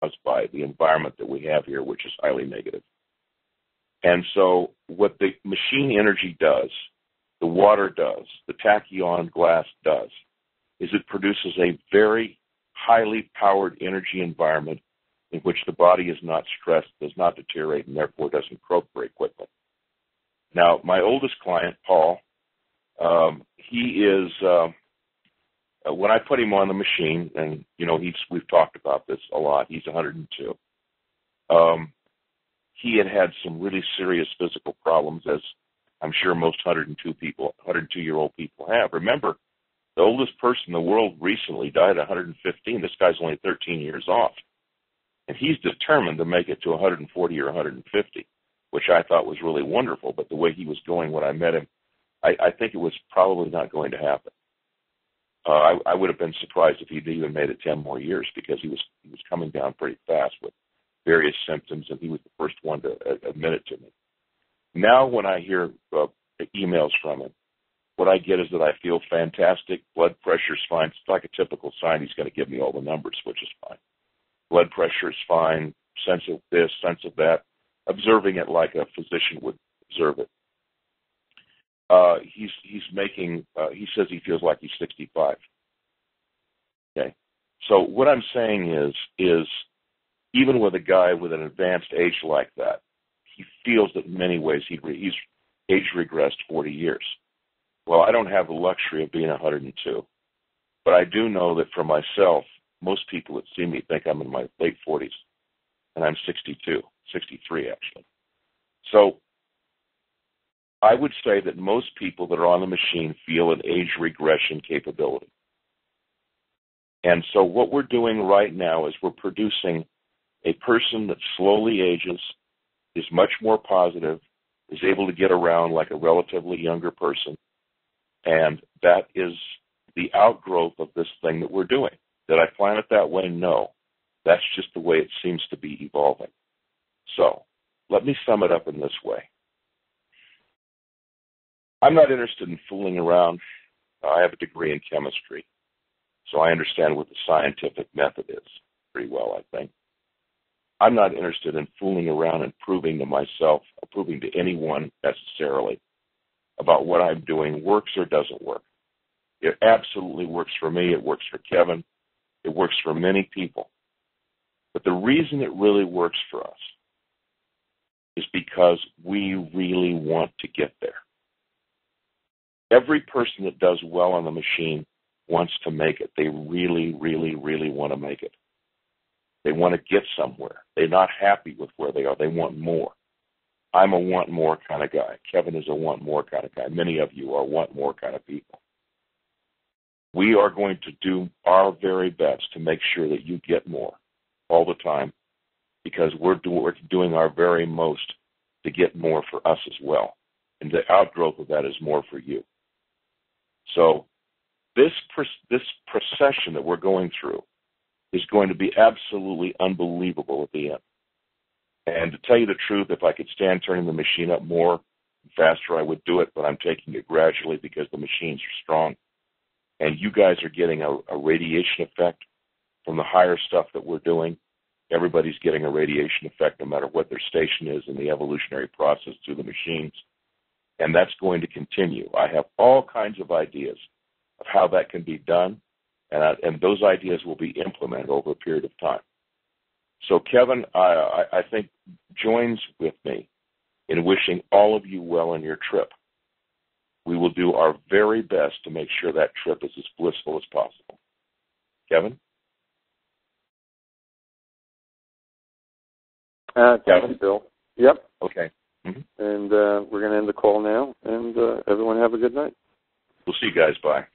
caused by the environment that we have here, which is highly negative. And so what the machine energy does, the water does, the tachyon glass does, is it produces a very highly powered energy environment in which the body is not stressed, does not deteriorate, and therefore doesn't croak very quickly. Now, my oldest client, Paul, he is, when I put him on the machine, and, you know, we've talked about this a lot, he's 102. He had some really serious physical problems, as I'm sure most 102-year-old people have. Remember, the oldest person in the world recently died at 115. This guy's only 13 years off. And he's determined to make it to 140 or 150, which I thought was really wonderful. But the way he was going when I met him, I think it was probably not going to happen. I would have been surprised if he'd even made it 10 more years, because he was coming down pretty fast with various symptoms, and he was the first one to admit it to me. Now when I hear emails from him, what I get is that I feel fantastic. Blood pressure's fine. It's like a typical sign. He's going to give me all the numbers, which is fine. Blood pressure is fine. Sense of this, sense of that. Observing it like a physician would observe it. He says he feels like he's 65. Okay. So what I'm saying is even with a guy with an advanced age like that, he feels that in many ways he's age regressed 40 years. Well, I don't have the luxury of being 102, but I do know that for myself, most people that see me think I'm in my late 40s, and I'm 62, 63 actually. So I would say that most people that are on the machine feel an age regression capability. And so what we're doing right now is we're producing a person that slowly ages, is much more positive, is able to get around like a relatively younger person, and that is the outgrowth of this thing that we're doing. Did I plan it that way? No. That's just the way it seems to be evolving. So let me sum it up in this way. I'm not interested in fooling around. I have a degree in chemistry, so I understand what the scientific method is pretty well, I think. I'm not interested in fooling around and proving to myself, or proving to anyone necessarily, about what I'm doing works or doesn't work. It absolutely works for me. It works for Kevin. It works for many people. But the reason it really works for us is because we really want to get there. Every person that does well on the machine wants to make it. They really, really, really want to make it. They want to get somewhere. They're not happy with where they are. They want more. I'm a want more kind of guy. Kevin is a want more kind of guy. Many of you are want more kind of people. We are going to do our very best to make sure that you get more all the time, because we're doing our very most to get more for us as well. And the outgrowth of that is more for you. So this procession that we're going through is going to be absolutely unbelievable at the end. And to tell you the truth, if I could stand turning the machine up more faster, I would do it, but I'm taking it gradually because the machines are strong. And you guys are getting a radiation effect from the higher stuff that we're doing. Everybody's getting a radiation effect no matter what their station is in the evolutionary process through the machines. And that's going to continue. I have all kinds of ideas of how that can be done, and those ideas will be implemented over a period of time. So Kevin, I think, joins with me in wishing all of you well on your trip. We will do our very best to make sure that trip is as blissful as possible. Kevin? Thank you, Bill. Yep. Okay. Mm-hmm. And we're going to end the call now, and everyone have a good night. We'll see you guys. Bye.